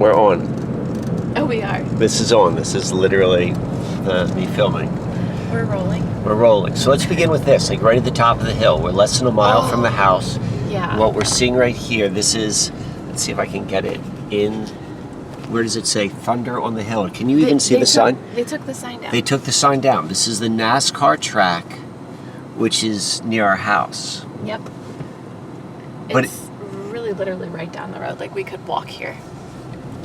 We're on. Oh, we are. This is on. This is literally me filming. We're rolling. We're rolling. So let's begin with this. Like right at the top of the hill. We're less than a mile from the house. Yeah. What we're seeing right here, this is, let's see if I can get it in, where does it say? Thunder on the Hill. Can you even see the sign? They took the sign down. They took the sign down. This is the NASCAR track, which is near our house. Yep. But it's really literally right down the road. Like we could walk here.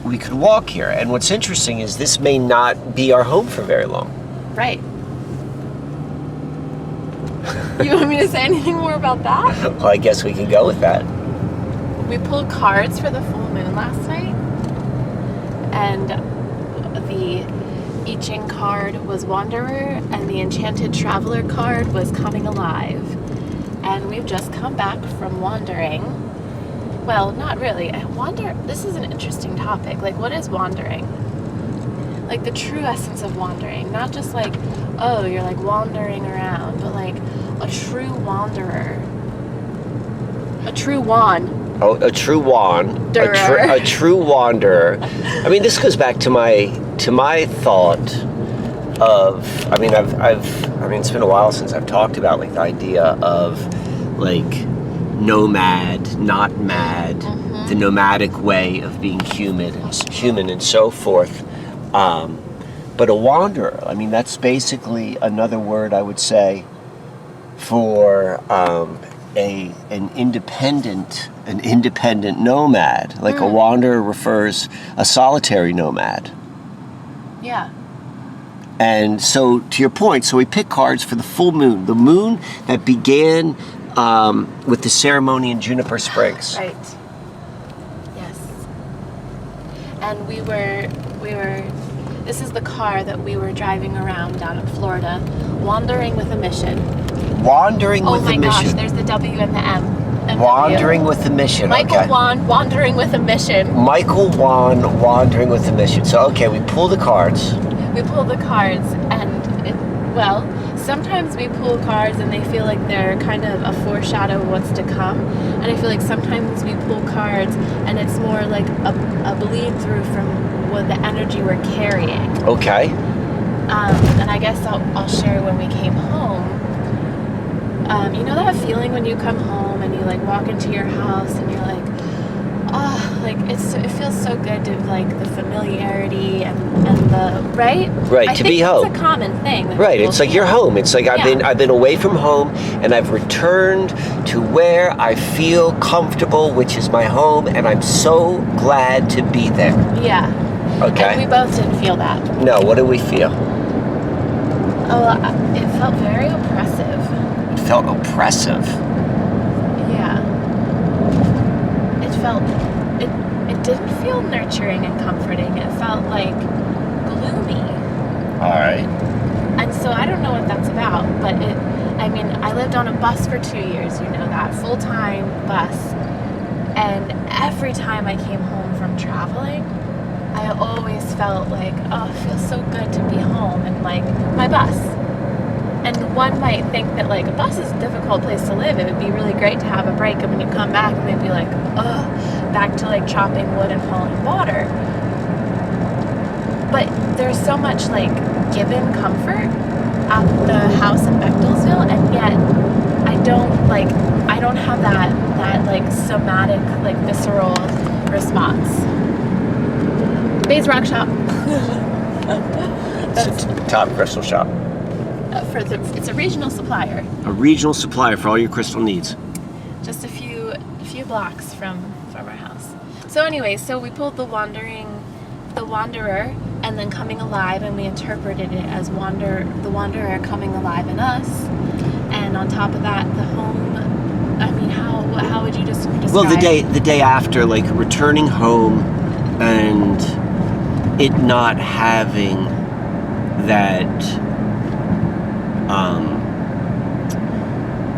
We could walk here. And what's interesting is this may not be our home for very long. Right. You want me to say anything more about that? Well, I guess we can go with that. We pulled cards for the full moon last night. And the I Ching card was Wanderer, and the Enchanted Traveler card was Coming Alive. And we've just come back from wandering. Well, not really. This is an interesting topic. Like, what is wandering? Like, the true essence of wandering. Not just like, oh, you're like wandering around, but like a true wanderer. A true wan. Oh, a true a true wanderer. I mean, this goes back to my thought of. I mean, it's been a while since I've talked about like the idea of like nomad, not mad, the nomadic way of being human and so forth. But a wanderer. I mean, that's basically another word I would say for an independent nomad. Like a wanderer refers a solitary nomad. Yeah. And so to your point, so we pick cards for the full moon, the moon that began with the ceremony in Juniper Springs. Right. Yes. And we were this is the car that we were driving around down in Florida, wandering with a mission. Wandering with a mission. Oh my gosh, there's the W and the M. MW. Wandering with a mission. Michael okay. Wan, wandering with a mission. Michael Wan, wandering with a mission. So, okay, we pull the cards. We pull the cards, and sometimes we pull cards and they feel like they're kind of a foreshadow of what's to come. And I feel like sometimes we pull cards and it's more like a bleed through from what the energy we're carrying. Okay. And I guess I'll share when we came home. You know that feeling when you come home and you like walk into your house and you're like, oh, like it feels so good to like the familiarity and the right to be home. It's a common thing. Right, it's like you're home. It's like I've been away from home and I've returned to where I feel comfortable, which is my home, and I'm so glad to be there. Yeah. Okay. And we both didn't feel that. No, what did we feel? Oh, it felt very oppressive. It felt oppressive. Yeah. It didn't feel nurturing and comforting. It felt like gloomy. All right. And so I don't know what that's about, but I lived on a bus for 2 years, you know that, full-time bus. And every time I came home from traveling, I always felt like, oh, it feels so good to be home and like my bus. And one might think that like a bus is a difficult place to live. It would be really great to have a break, and when you come back, they'd be like, oh, back to like chopping wood and hauling water. But there's so much like given comfort at the house in Bechtelsville, and yet I don't have that like somatic, like visceral response. Bay's Rock Shop. It's a top crystal shop. It's a regional supplier. A regional supplier for all your crystal needs. Just a few blocks from our house. So anyway, so we pulled the Wanderer, and then Coming Alive, and we interpreted it as the Wanderer coming alive in us. And on top of that, the home. I mean, how would you describe? Well, the day after, like returning home, and it not having that.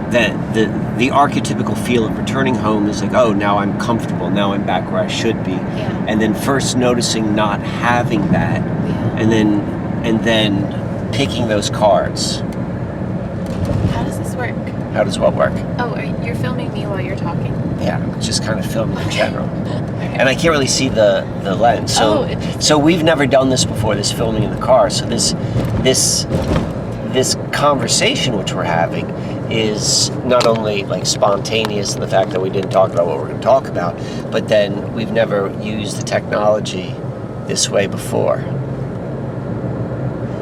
That the archetypical feel of returning home is like, oh, now I'm comfortable, now I'm back where I should be. Yeah. And then first noticing not having that, and then picking those cards. How does this work? How does what work? Oh, you're filming me while you're talking? Yeah, just kind of filming in general. And I can't really see the lens. So we've never done this before, this filming in the car. So this conversation which we're having is not only like spontaneous in the fact that we didn't talk about what we're going to talk about, but then we've never used the technology this way before.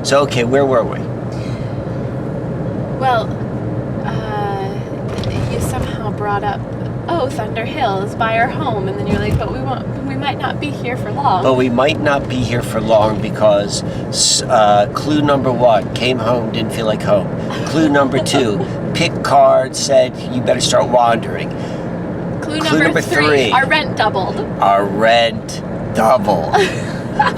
So, okay, where were we? Well, you somehow brought up, Thunder Hills by our home, and then you're like, but we might not be here for long. But we might not be here for long because clue number 1, came home, didn't feel like home. Clue number 2, pick card, said you better start wandering. Clue number 3, our rent doubled. Our rent doubled.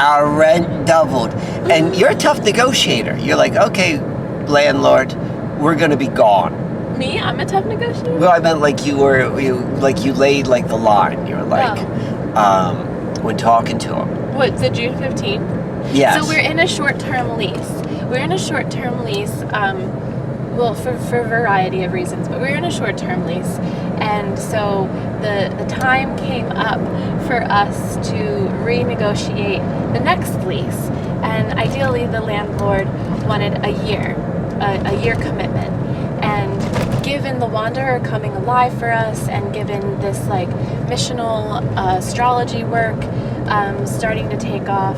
Our rent doubled. And you're a tough negotiator. You're like, okay, landlord, we're going to be gone. Me? I'm a tough negotiator? Well, I meant like you laid like the line. You were like, when talking to him. What, the June 15th? Yes. So we're in a short-term lease. Well, for a variety of reasons, but we're in a short-term lease. And so the time came up for us to renegotiate the next lease. And ideally, the landlord wanted a year commitment. And given the Wanderer coming alive for us, and given this like missional astrology work starting to take off,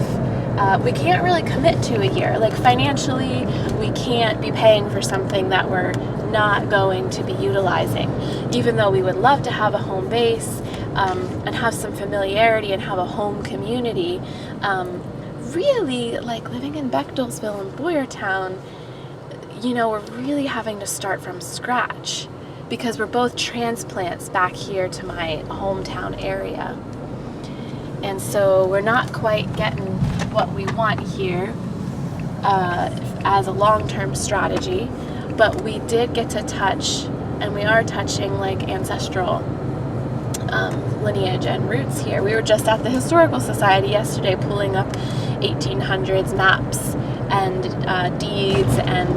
we can't really commit to a year. Like financially, we can't be paying for something that we're not going to be utilizing. Even though we would love to have a home base and have some familiarity and have a home community, really like living in Bechtelsville and Boyertown, we're really having to start from scratch because we're both transplants back here to my hometown area. And so we're not quite getting what we want here as a long-term strategy, but we did get to touch, and we are touching like ancestral lineage and roots here. We were just at the Historical Society yesterday pulling up 1800s maps and deeds and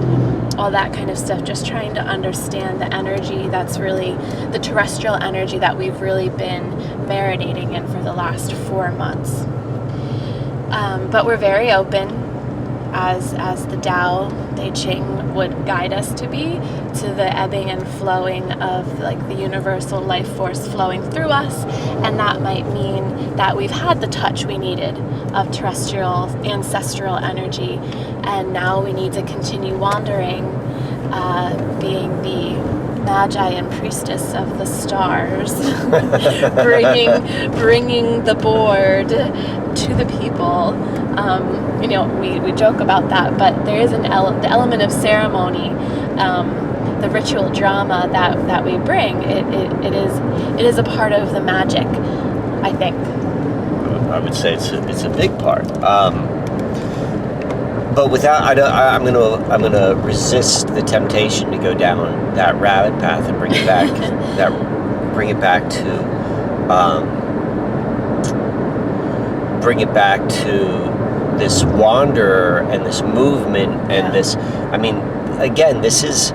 all that kind of stuff, just trying to understand the energy that's really the terrestrial energy that we've really been marinating in for the last 4 months. But we're very open, as the Tao Te Ching would guide us to be, to the ebbing and flowing of like the universal life force flowing through us. And that might mean that we've had the touch we needed of terrestrial ancestral energy, and now we need to continue wandering, being the magi and priestess of the stars, bringing the board to the people. We joke about that, but there is the element of ceremony, the ritual drama that we bring. It is a part of the magic, I think. I would say it's a big part. But without, I'm gonna resist the temptation to go down that rabbit path and bring it back to this wanderer and this movement and this. I mean, again, this is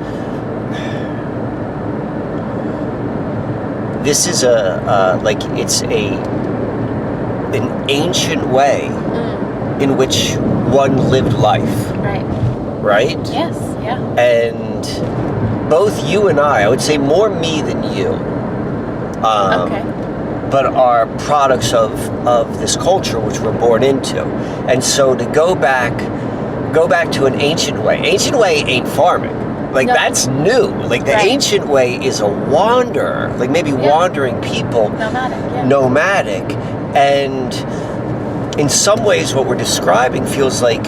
an ancient way in which one lived life. Right? Yes, yeah. And both you and I would say more me than you, but are products of this culture which we're born into. And so to go back to an ancient way ain't farming. Like, that's new. Like, the ancient way is a wanderer, like maybe wandering people. Nomadic. And in some ways what we're describing feels like,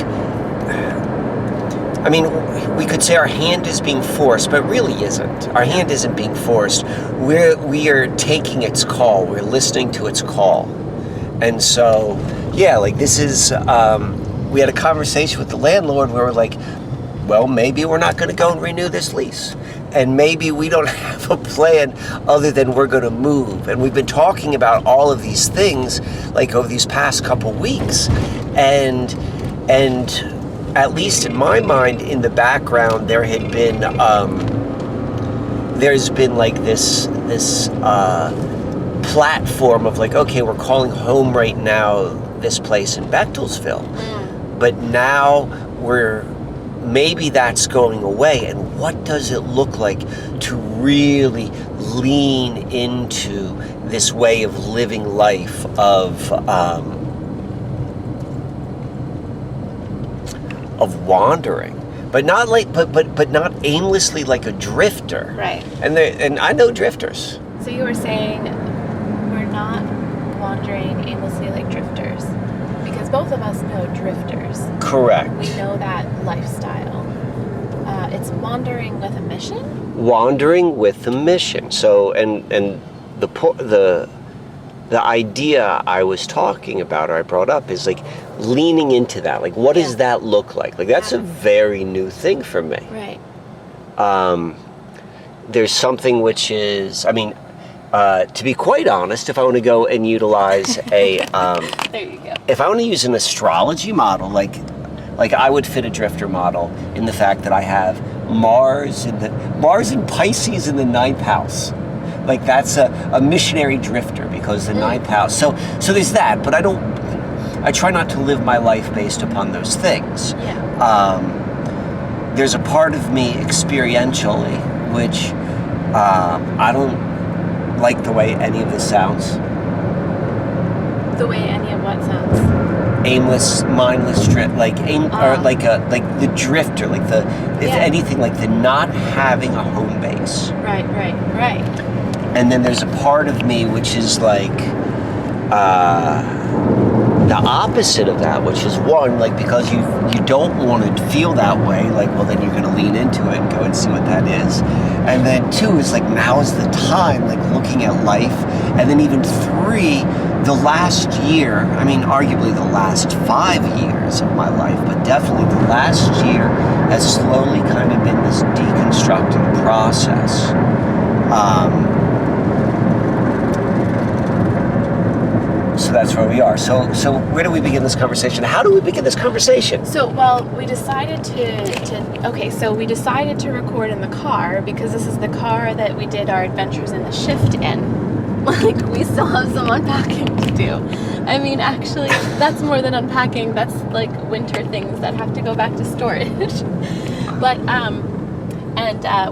I mean, we could say our hand is being forced, but it really isn't. Our hand isn't being forced. We are taking its call. We're listening to its call. And so, like this is, we had a conversation with the landlord where we're like, well, maybe we're not going to go and renew this lease. And maybe we don't have a plan other than we're going to move. And we've been talking about all of these things like over these past couple weeks. And at least in my mind, in the background, there had been there's been like this platform of like, okay, we're calling home right now this place in Bechtelsville, but now maybe that's going away, and what does it look like to really lean into this way of living life of wandering, but not like but not aimlessly like a drifter. Right. And I know drifters. So you were saying we're not wandering aimlessly like drifters, because both of us know drifters. Correct. We know that lifestyle. It's wandering with a mission. Wandering with a mission. So and the idea I was talking about, or I brought up, is like leaning into that. Like, what does that look like? Like, that's a very new thing for me. Right. There's something which is, I mean, to be quite honest, if I want to go and utilize a, there you go. if I want to use an astrology model, like I would fit a drifter model in the fact that I have Mars and Pisces in the 9th house. Like, that's a missionary drifter, because the 9th house. So there's that, but I try not to live my life based upon those things. Yeah. There's a part of me experientially, which I don't like the way any of this sounds. The way any of what sounds? Aimless, mindless drift, or like the drifter, like if anything, like the not having a home base. Right. And then there's a part of me which is like the opposite of that, which is one, like, because you don't want to feel that way, like, well, then you're going to lean into it and go and see what that is. And then 2 is like, now is the time, like, looking at life. And then even 3, the last year, I mean, arguably the last 5 years of my life, but definitely the last year has slowly kind of been this deconstructing process. So that's where we are. So where do we begin this conversation? How do we begin this conversation? So, well, we decided we decided to record in the car, because this is the car that we did our adventures in the shift in. Like, we still have some unpacking to do. I mean, actually, that's more than unpacking. That's like winter things that have to go back to storage. But,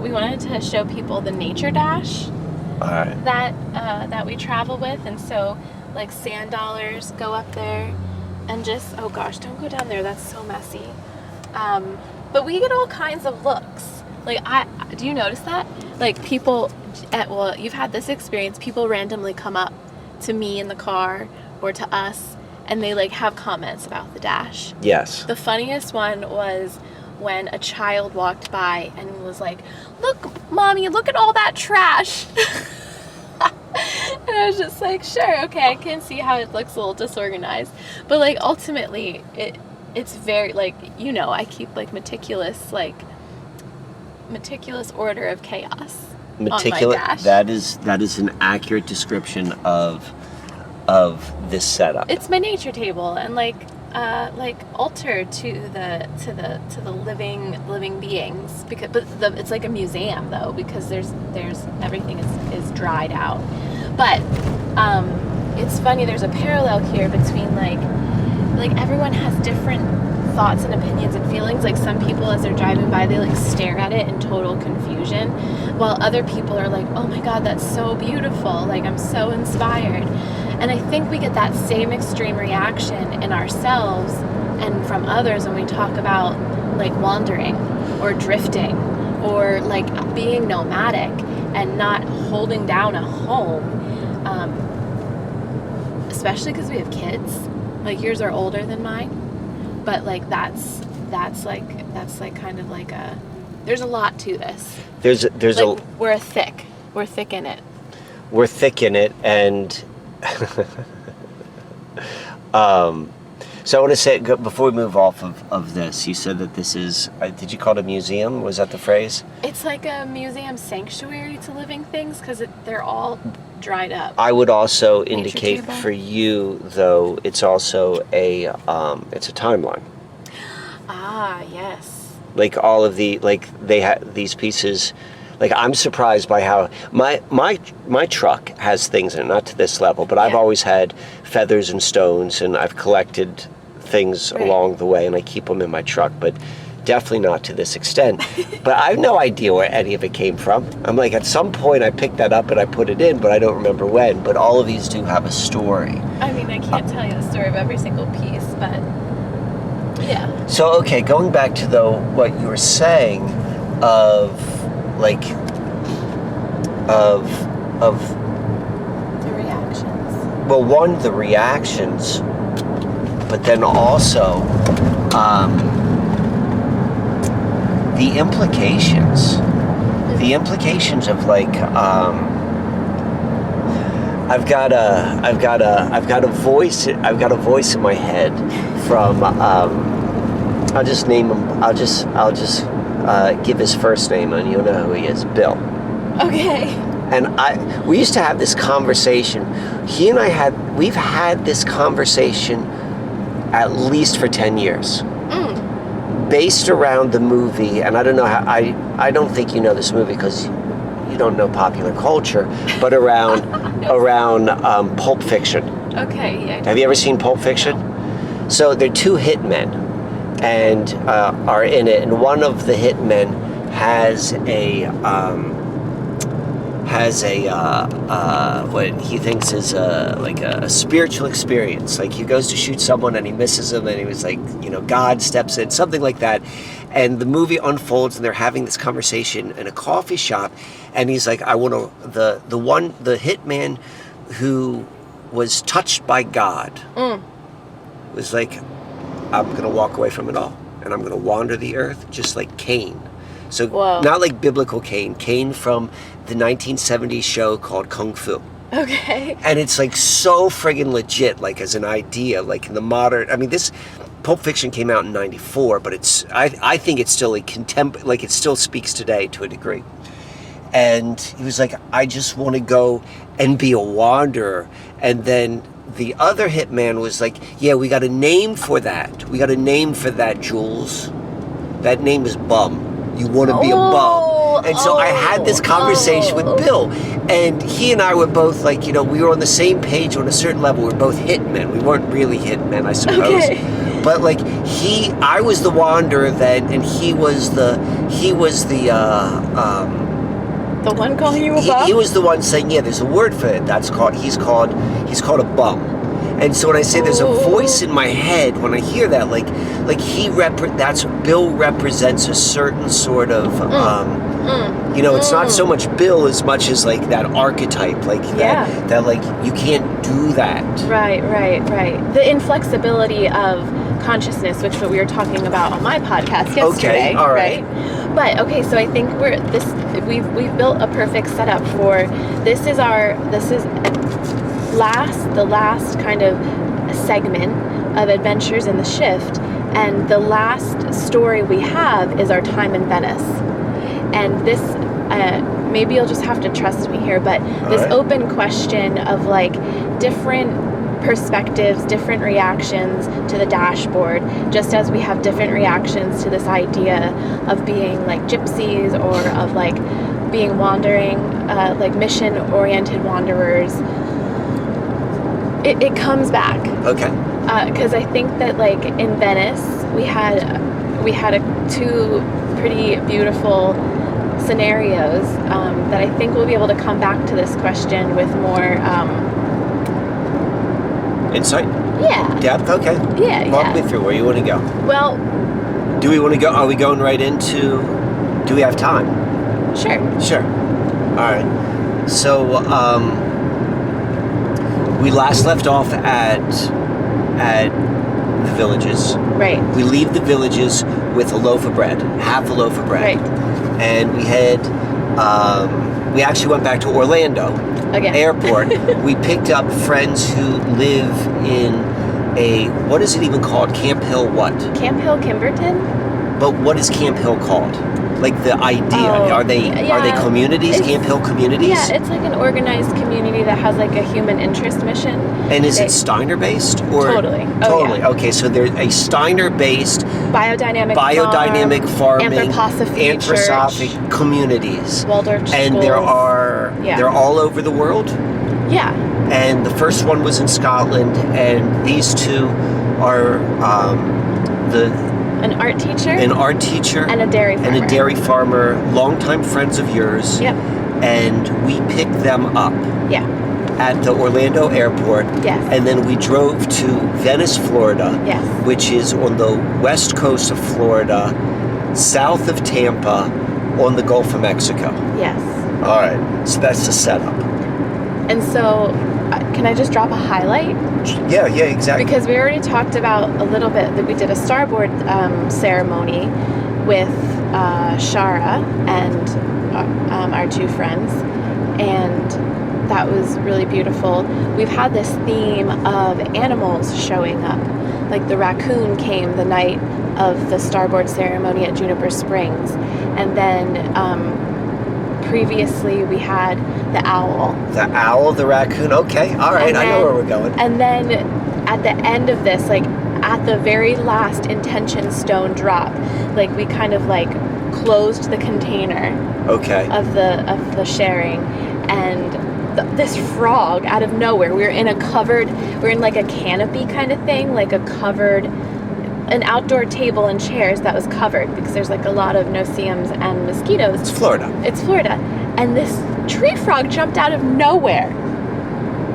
we wanted to show people the nature dash. All right. that we travel with, and so, like, sand dollars go up there, and just, oh gosh, don't go down there, that's so messy. But we get all kinds of looks. Like, do you notice that? Like, people, you've had this experience, people randomly come up to me in the car, or to us, and they, like, have comments about the dash. Yes. The funniest one was when a child walked by and was like, "Look, Mommy, look at all that trash." And I was just like, sure, okay, I can see how it looks a little disorganized. But, like, ultimately, it's very, like, you know, I keep, like, meticulous order of chaos Meticulous. on my dash. That is an accurate description of this setup. It's my nature table, and like altered to the living beings, it's like a museum though, because there's everything is dried out. But it's funny, there's a parallel here between like everyone has different thoughts and opinions and feelings. Like, some people, as they're driving by, they like stare at it in total confusion, while other people are like, oh my god, that's so beautiful, like, I'm so inspired. And I think we get that same extreme reaction in ourselves and from others when we talk about, like, wandering or drifting or, like, being nomadic and not holding down a home, especially because we have kids. Like, yours are older than mine, but, like, that's kind of like there's a lot to this. There's like, we're thick in it. We're thick in it, and so I want to say, before we move off of this, you said that this is, did you call it a museum? Was that the phrase? It's like a museum sanctuary to living things, because they're all dried up. I would also indicate for you, though, it's also it's a timeline. Ah, yes. Like, all of the, like, they have these pieces, Like, I'm surprised by how my truck has things in it, not to this level, but I've always had feathers and stones, and I've collected things along the way, and I keep them in my truck, but definitely not to this extent. But I have no idea where any of it came from. I'm like, at some point I picked that up and I put it in, but I don't remember when. But all of these do have a story. I mean, I can't tell you the story of every single piece, but yeah. So, okay, going back to what you were saying of like of The reactions. well, one, the reactions, but then also the implications of like I've got a voice in my head from I'll just name him. I'll just give his first name, and you'll know who he is. Bill. Okay. And we used to have this conversation. He and we've had this conversation at least for 10 years. Based around the movie, and I don't know how, I don't think you know this movie because you don't know popular culture, but around Pulp Fiction. Okay, yeah. Have you ever seen Pulp Fiction? So they're two hitmen and are in it, and one of the hitmen has what he thinks is like a spiritual experience. Like, he goes to shoot someone and he misses him, and he was like, God steps in, something like that. And the movie unfolds, and they're having this conversation in a coffee shop, and he's like, I want to, the hitman who was touched by God was like, I'm going to walk away from it all, and I'm going to wander the earth just like Cain. So not like biblical Cain from the 1970s show called Kung Fu. Okay. And it's like so friggin' legit, like as an idea, like in the modern, I mean, this Pulp Fiction came out in 94, but I think it's still like it still speaks today to a degree. And he was like, I just want to go and be a wanderer. And then the other hitman was like, yeah, we got a name for that. We got a name for that, Jules. That name is Bum. You want to be a bum. And so I had this conversation with Bill, and he and I were both like, we were on the same page on a certain level. We were both hitmen. We weren't really hitmen, I suppose. Okay. But like I was the wanderer then, and he was the one calling you a bum? He was the one saying, yeah, there's a word for it. He's called a bum. And so when I say there's a voice in my head, when I hear that, Bill represents a certain sort of, it's not so much Bill as much as like that archetype, that like you can't do that. Right. The inflexibility of consciousness, which we were talking about on my podcast yesterday. Okay, all right. But okay, so I think we've built a perfect setup for the last kind of segment of Adventures in the Shift, and the last story we have is our time in Venice. And this, maybe you'll just have to trust me here, but this open question of like different perspectives, different reactions to the dashboard, just as we have different reactions to this idea of being like gypsies or of like being wandering, like mission-oriented wanderers. It comes back. Okay. Because I think that like in Venice we had two pretty beautiful scenarios that I think we'll be able to come back to this question with more insight. Yeah. Depth. Okay. Yeah. Walk me through where you want to go. Well. Do we want to go? Are we going right into? Do we have time? Sure. All right. So we last left off at the villages. Right. We leave the villages with a loaf of bread, half a loaf of bread. Right. And we we actually went back to Orlando airport. We picked up friends who live in what is it even called? Camp Hill what? Camp Hill Kimberton? But what is Camp Hill called? Like the idea, are they communities, Camp Hill communities? Yeah, it's like an organized community that has like a human interest mission. And is it Steiner based or totally? Totally. Okay, so there's a Steiner based biodynamic farming, anthroposophy communities. Waldorf schools. And they're all over the world. Yeah. And the first one was in Scotland, and these two are an art teacher, and a dairy farmer, longtime friends of yours. Yep. And we picked them up. Yeah. At the Orlando airport. Yes. And then we drove to Venice, Florida. Yes. Which is on the west coast of Florida, south of Tampa, on the Gulf of Mexico. Yes. All right. So that's the setup. And so, can I just drop a highlight? Yeah, exactly. Because we already talked about a little bit that we did a Starboard ceremony with Shara and our two friends, and that was really beautiful. We've had this theme of animals showing up. Like the raccoon came the night of the Starboard ceremony at Juniper Springs, and then previously we had the owl. The raccoon. Okay, all right, I know where we're going. And then at the end of this, like at the very last intention stone drop, like we kind of like closed the container. Okay. Of the sharing, and this frog out of nowhere. We're in like a canopy kind of thing, like an outdoor table and chairs that was covered because there's like a lot of no-see-ums and mosquitoes. It's Florida. And this tree frog jumped out of nowhere.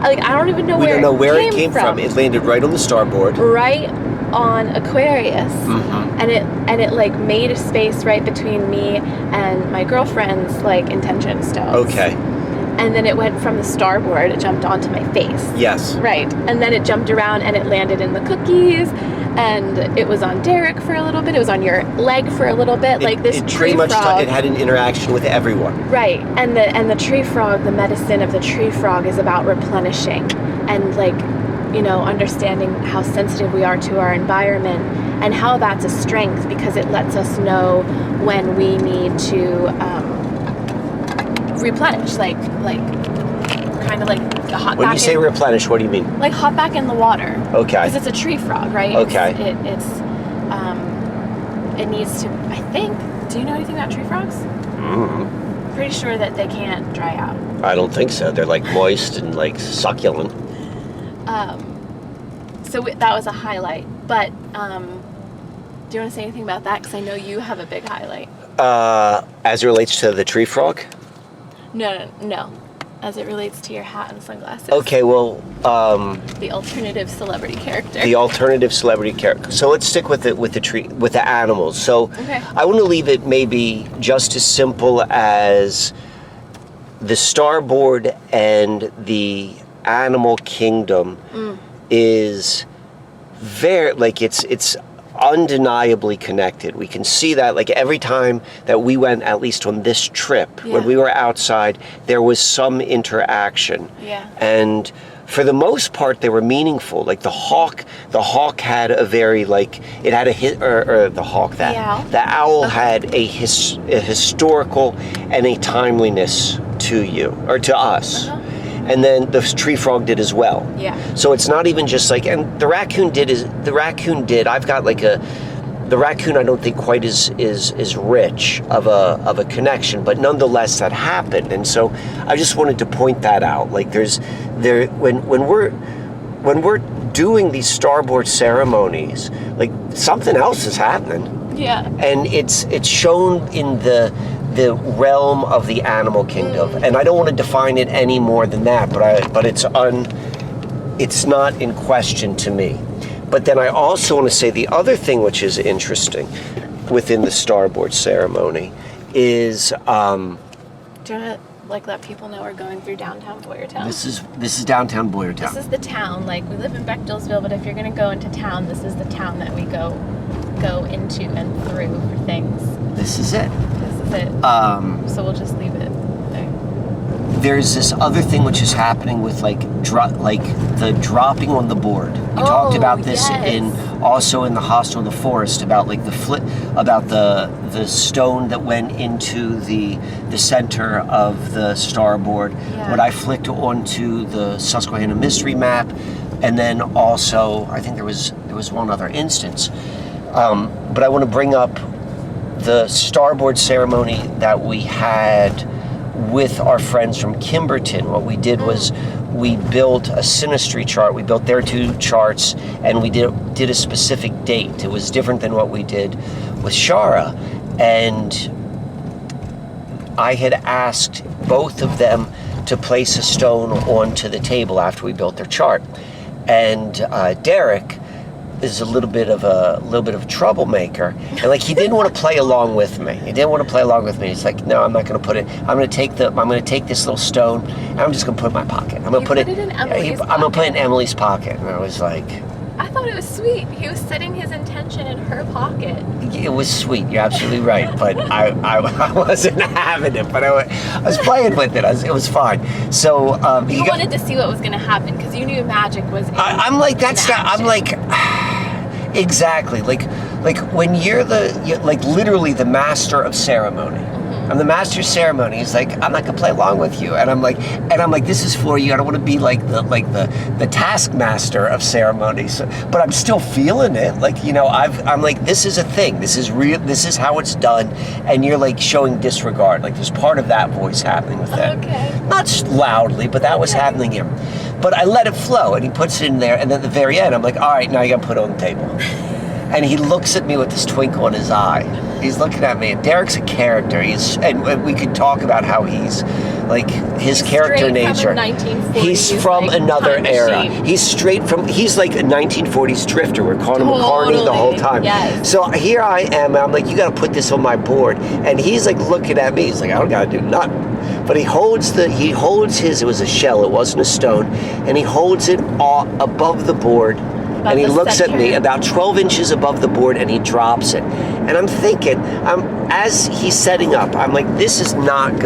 Like, I don't even know where it came from. It landed right on the starboard. Right on Aquarius. Mm-hmm. And it like made a space right between me and my girlfriend's like intention stones. Okay. And then it went from the starboard, it jumped onto my face. Yes. Right. And then it jumped around and it landed in the cookies. And it was on Derek for a little bit. It was on your leg for a little bit. Tree frog. It had an interaction with everyone. Right. And the tree frog, the medicine of the tree frog is about replenishing and understanding how sensitive we are to our environment and how that's a strength because it lets us know when we need to replenish, kind of like a hot. When you say replenish, what do you mean? Like hop back in the water. Okay. Because it's a tree frog, right? Okay. It needs to. I think. Do you know anything about tree frogs? Mm-hmm. Pretty sure that they can't dry out. I don't think so. They're like moist and like succulent. So that was a highlight. But do you want to say anything about that? Because I know you have a big highlight. As it relates to the tree frog? No. As it relates to your hat and sunglasses. Okay, well... the alternative celebrity character. So let's stick with the animals. So okay. I want to leave it maybe just as simple as the starboard and the animal kingdom is very, it's undeniably connected. We can see that every time that we went, at least on this trip, when we were outside, there was some interaction. Yeah. And for the most part, they were meaningful. Like the hawk had a very the owl had a historical and a timeliness to you or to us. Uh-huh. And then the tree frog did as well. Yeah. So it's not even just and the raccoon did. I've got the raccoon. I don't think quite is rich of a connection, but nonetheless that happened. And so I just wanted to point that out. When we're doing these starboard ceremonies, something else is happening. Yeah. And it's shown in the realm of the animal kingdom, and I don't want to define it any more than that, but it's not in question to me. But then I also want to say the other thing which is interesting within the starboard ceremony is do you want to let people know we're going through downtown Boyertown? This is downtown Boyertown. This is the town. We live in Bechtelsville, but if you're going to go into town, this is the town that we go into and through for things. This is it. So we'll just leave it there. there's this other thing which is happening with like the dropping on the board. You talked about this also in the Hostel of the Forest about like the stone that went into the center of the starboard. Yeah. What I flicked onto the Susquehanna mystery map, and then also I think there was one other instance. But I want to bring up the Starboard ceremony that we had with our friends from Kimberton. What we did was we built a synastry chart. We built their 2 charts, and we did a specific date. It was different than what we did with Shara. And I had asked both of them to place a stone onto the table after we built their chart. And Derek is a little bit of a troublemaker, and like he didn't want to play along with me. He's like, no, I'm not going to put it. I'm going to take this little stone, and I'm just going to put it in my pocket. I'm going to put it in Emily's pocket. I'm going to put it in Emily's pocket. And I was like, I thought it was sweet. He was setting his intention in her pocket. It was sweet. You're absolutely right. But I wasn't having it. But I was playing with it. It was fine. So you wanted to see what was going to happen because you knew magic was. I'm like that's not. I'm like. Exactly, like when you're literally the master of ceremony. Mm-hmm. I'm the master of ceremony. He's like, I'm not gonna play along with you, and I'm like, this is for you. I don't want to be like the taskmaster of ceremonies, but I'm still feeling it. Like, you know, I'm like, this is a thing. This is real. This is how it's done, and you're like showing disregard. Like there's part of that voice happening with that. Okay. Not loudly, but that was happening here. But I let it flow, and he puts it in there, and then at the very end, I'm like, all right, now you gotta put it on the table. And he looks at me with this twinkle in his eye. He's looking at me, and Derek's a character. And we could talk about how he's, like, his character nature. He's from another era. He's like a 1940s drifter. We're calling him McCartney the whole time. Yes. So here I am, and I'm like, you gotta put this on my board. And he's like looking at me, he's like, I don't gotta do nothing. But he holds his, it was a shell, it wasn't a stone, and he holds it above the board, and he looks at me about 12 inches above the board, and he drops it. And I'm thinking, as he's setting up, I'm like, this is not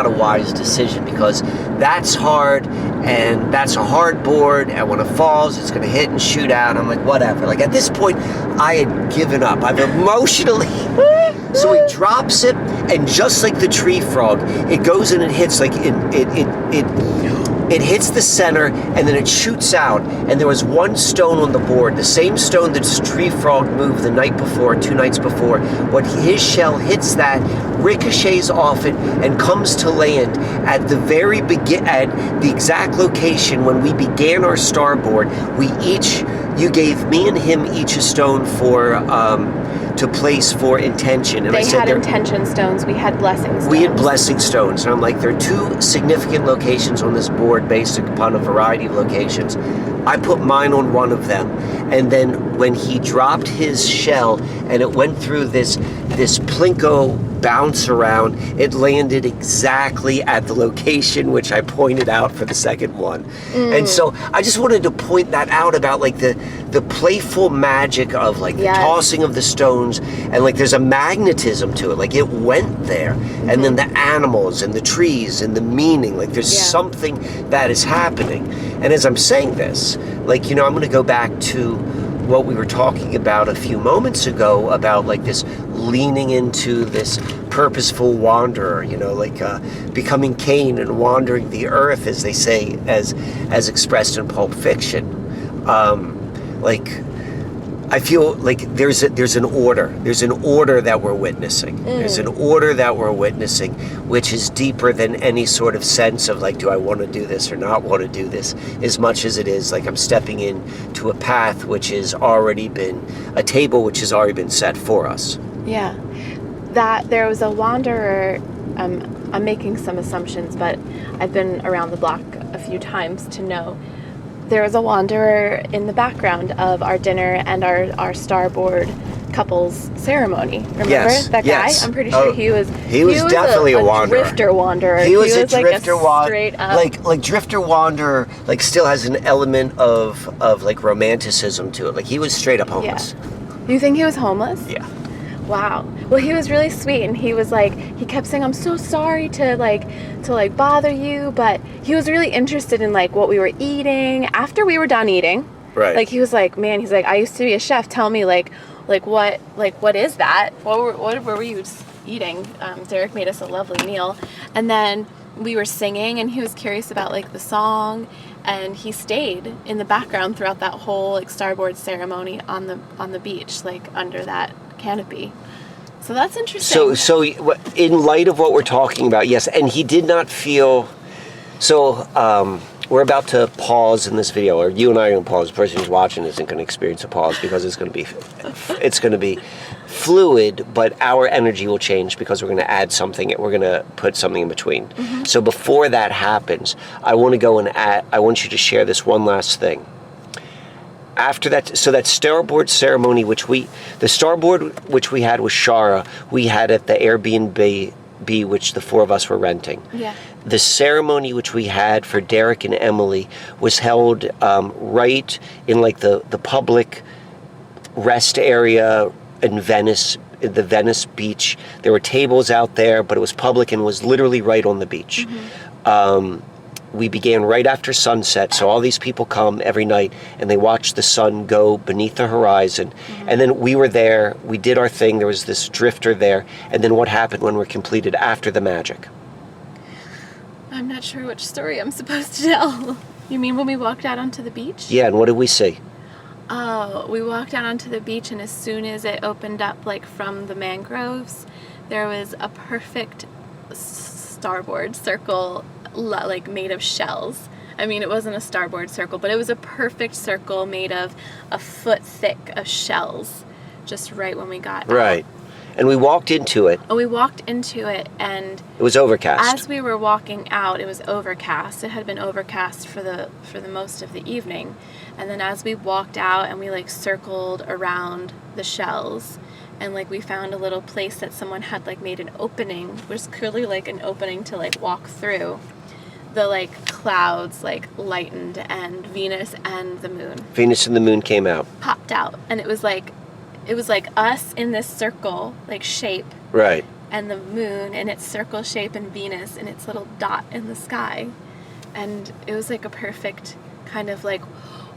a wise decision, because that's hard, and that's a hard board, and when it falls, it's gonna hit and shoot out. I'm like, whatever. Like at this point, I had given up. I've emotionally... So he drops it, and just like the tree frog, it goes and it hits, like it hits the center, and then it shoots out, and there was one stone on the board, the same stone that the tree frog moved the night before, 2 nights before. When his shell hits that, ricochets off it, and comes to land at the very at the exact location when we began our starboard. You gave me and him each a stone to place for intention. And they had intention stones. We had blessing stones. We had blessing stones. And I'm like, there are 2 significant locations on this board based upon a variety of locations. I put mine on one of them. And then when he dropped his shell and it went through this plinko bounce around, it landed exactly at the location which I pointed out for the second one. And so I just wanted to point that out about like the playful magic of like the tossing of the stones, and like there's a magnetism to it, like it went there. And then the animals and the trees and the meaning, like there's something that is happening. And as I'm saying this, like, you know, I'm going to go back to what we were talking about a few moments ago about like this leaning into this purposeful wanderer, you know, like becoming Cain and wandering the earth, as they say, as expressed in Pulp Fiction. I feel like there's an order that we're witnessing. There's an order that we're witnessing, which is deeper than any sort of sense of like, do I want to do this or not want to do this, as much as it is like I'm stepping in to a path which has already been, a table which has already been set for us. Yeah. That there was a wanderer, I'm making some assumptions, but I've been around the block a few times to know. There was a wanderer in the background of our dinner and our starboard couples ceremony. Remember that guy? I'm pretty sure he was definitely a wanderer. Drifter wanderer. He was a drifter wanderer. Straight up. Like drifter wanderer, like still has an element of like romanticism to it. Like he was straight up homeless. Yeah. You think he was homeless? Yeah. Wow. Well, he was really sweet, and he was like, he kept saying, "I'm so sorry to bother you," but he was really interested in like what we were eating after we were done eating. Right. Like he was like, "Man," he's like, "I used to be a chef. Tell me what is that? What were you eating?" Derek made us a lovely meal, and then we were singing, and he was curious about like the song, and he stayed in the background throughout that whole like Starboard ceremony on the beach, like under that canopy. So that's interesting. So in light of what we're talking about, yes, and he did not feel. So we're about to pause in this video, or you and I are going to pause. The person who's watching isn't going to experience a pause because it's going to be fluid, but our energy will change because we're going to add something. We're going to put something in between. Mm-hmm. So before that happens, I want to go and I want you to share this one last thing. After that, so that Starboard ceremony, the Starboard which we had with Shara, we had at the Airbnb, which the four of us were renting. Yeah. The ceremony which we had for Derek and Emily was held right in like the public rest area in Venice, the Venice Beach. There were tables out there, but it was public and was literally right on the beach. Mm-hmm. We began right after sunset, so all these people come every night and they watch the sun go beneath the horizon. Mm-hmm. And then we were there, we did our thing, there was this drifter there, and then what happened when we're completed after the magic? I'm not sure which story I'm supposed to tell. You mean when we walked out onto the beach? Yeah, and what did we see? Oh, we walked out onto the beach, and as soon as it opened up like from the mangroves, there was a perfect starboard circle like made of shells. I mean, it wasn't a starboard circle, but it was a perfect circle made of a foot thick of shells just right when we got right out. And we walked into it. Oh, we walked into it, and it was overcast. As we were walking out, it was overcast. It had been overcast for the most of the evening. And then as we walked out and we like circled around the shells, and like we found a little place that someone had like made an opening, which was clearly like an opening to like walk through. The like clouds like lightened, and Venus and the moon came out, popped out, and it was like us in this circle like shape, right, and the moon in its circle shape, and Venus in its little dot in the sky, and it was like a perfect kind of like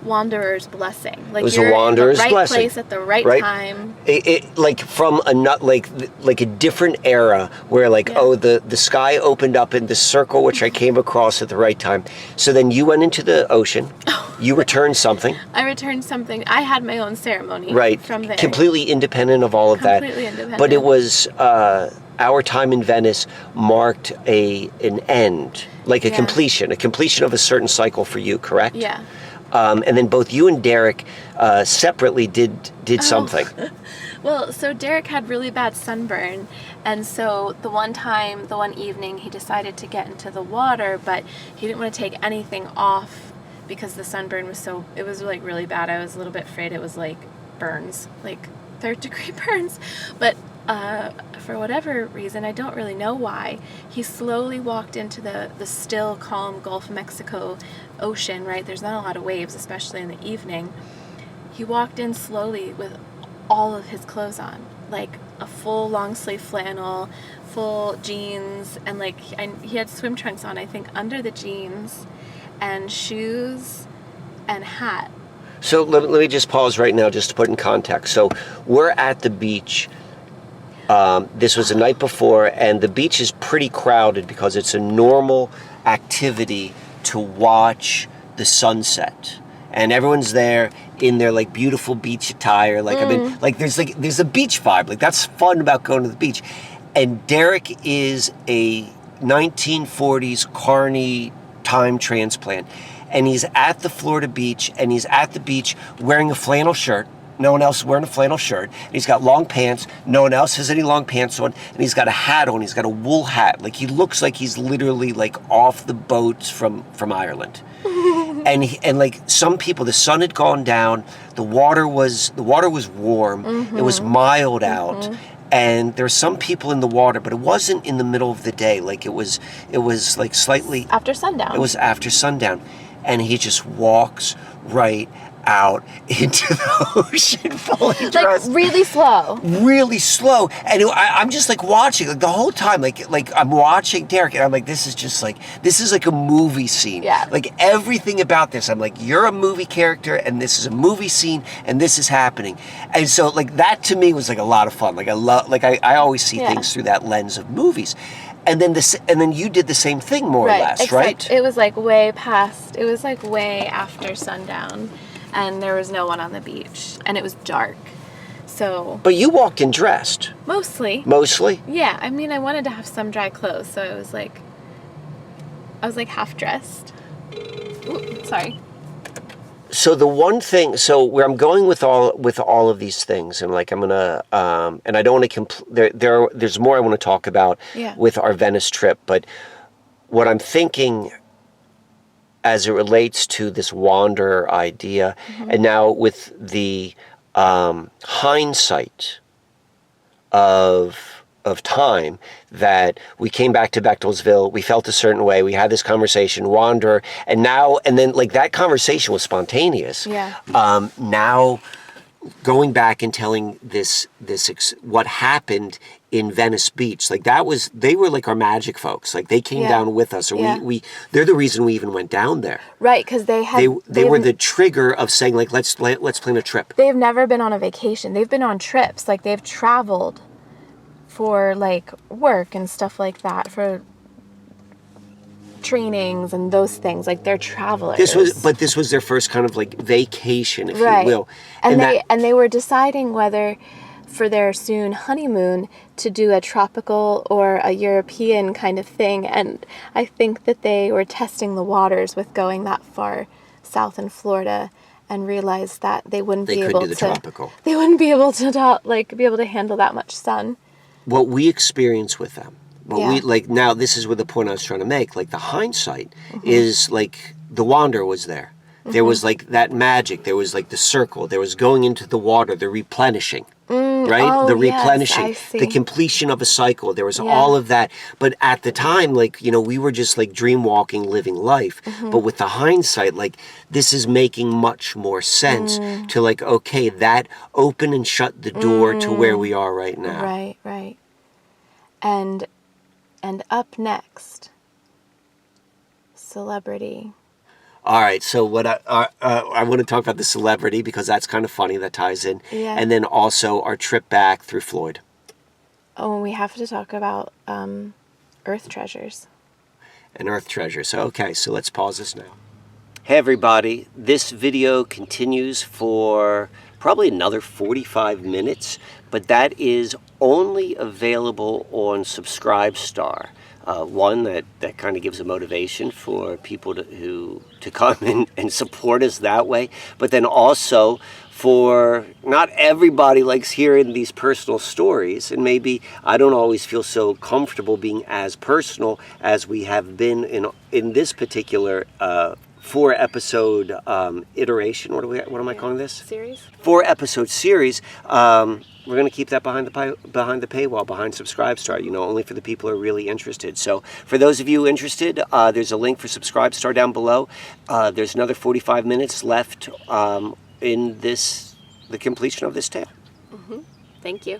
wanderer's blessing. Like it was you're a wanderer's in the right blessing. place at the right time. It like from like a different era where like the sky opened up in this circle which I came across at the right time. So then you went into the ocean. You returned something. I returned something. I had my own ceremony. Right. From there. Completely independent of all of that. Completely independent. But it was our time in Venice marked an end, like a completion of a certain cycle for you, correct? Yeah. And then both you and Derek separately did something. Well, so Derek had really bad sunburn, and so the one evening he decided to get into the water, but he didn't want to take anything off because the sunburn was like really bad. I was a little bit afraid it was like burns, like 3rd-degree burns. But for whatever reason, I don't really know why, he slowly walked into the still, calm Gulf of Mexico ocean, right? There's not a lot of waves, especially in the evening. He walked in slowly with all of his clothes on, like a full long sleeve flannel, full jeans, and like he had swim trunks on, I think, under the jeans, and shoes and hat. So let me just pause right now just to put in context. So we're at the beach. This was the night before, and the beach is pretty crowded because it's a normal activity to watch the sunset. And everyone's there in their like beautiful beach attire. Like I mean, like there's a beach vibe. Like that's fun about going to the beach. And Derek is a 1940s carny time transplant. And he's at the Florida beach, and he's at the beach wearing a flannel shirt. No one else is wearing a flannel shirt. And he's got long pants. No one else has any long pants on. And he's got a hat on. He's got a wool hat. Like he looks like he's literally like off the boats from Ireland. and like some people, the sun had gone down. The water was warm. Mm-hmm. It was mild out. Mm-hmm. And there were some people in the water, but it wasn't in the middle of the day. Like it was like slightly after sundown. It was after sundown. And he just walks right out into the ocean fully dressed. Like really slow. Really slow. And I'm just like watching like the whole time. Like I'm watching Derek and I'm like, this is like a movie scene. Yeah. Like everything about this, I'm like, you're a movie character and this is a movie scene and this is happening. And so like that to me was like a lot of fun. Like I always see things through that lens of movies. And then you did the same thing more or less, right? It was like way after sundown, and there was no one on the beach, and it was dark. So. But you walked in dressed. Mostly. Mostly? Yeah, I mean, I wanted to have some dry clothes, so I was like half dressed. Ooh, sorry. So the one thing, where I'm going with all of these things, and like I'm gonna, and I don't want to there's more I want to talk about with our Venice trip, but what I'm thinking as it relates to this wanderer idea, and now with the hindsight of time, that we came back to Bechtelsville, we felt a certain way, we had this conversation, wander, and then like that conversation was spontaneous. Yeah. Now going back and telling what happened in Venice Beach, like they were like our magic folks. Like they came down with us, or they're the reason we even went down there. Right, because they were the trigger of saying like let's plan a trip. They've never been on a vacation. They've been on trips. Like they've traveled for like work and stuff like that, for trainings and those things. Like they're travelers. This was their first kind of like vacation, if you will. And they were deciding whether for their soon honeymoon to do a tropical or a European kind of thing. And I think that they were testing the waters with going that far south in Florida, and realized that they wouldn't be able to do the tropical. They wouldn't be able to handle that much sun. What we experience with them, we like now. This is where the point I was trying to make. Like the hindsight is like the wander was there. There was like that magic. There was like the circle. There was going into the water, the replenishing, right? Oh, the replenishing, yes, I see. the completion of a cycle. There was all of that. But at the time, like, we were just like dream walking, living life. But with the hindsight, like this is making much more sense to like, okay, that open and shut the door to where we are right now. Right. And up next, celebrity. All right, so what I want to talk about the celebrity because that's kind of funny, that ties in. Yeah. And then also our trip back through Floyd. Oh, and we have to talk about Earth Treasures. And Earth Treasures. Okay, so let's pause this now. Hey everybody, this video continues for probably another 45 minutes, but that is only available on Subscribestar. One that kind of gives a motivation for people to come in and support us that way, but then also for not everybody likes hearing these personal stories, and maybe I don't always feel so comfortable being as personal as we have been in this particular 4-episode iteration. What am I calling this? Series. 4-episode series. We're going to keep that behind the paywall, behind Subscribestar, only for the people who are really interested. So for those of you interested, there's a link for Subscribestar down below. There's another 45 minutes left in the completion of this tale. Thank you.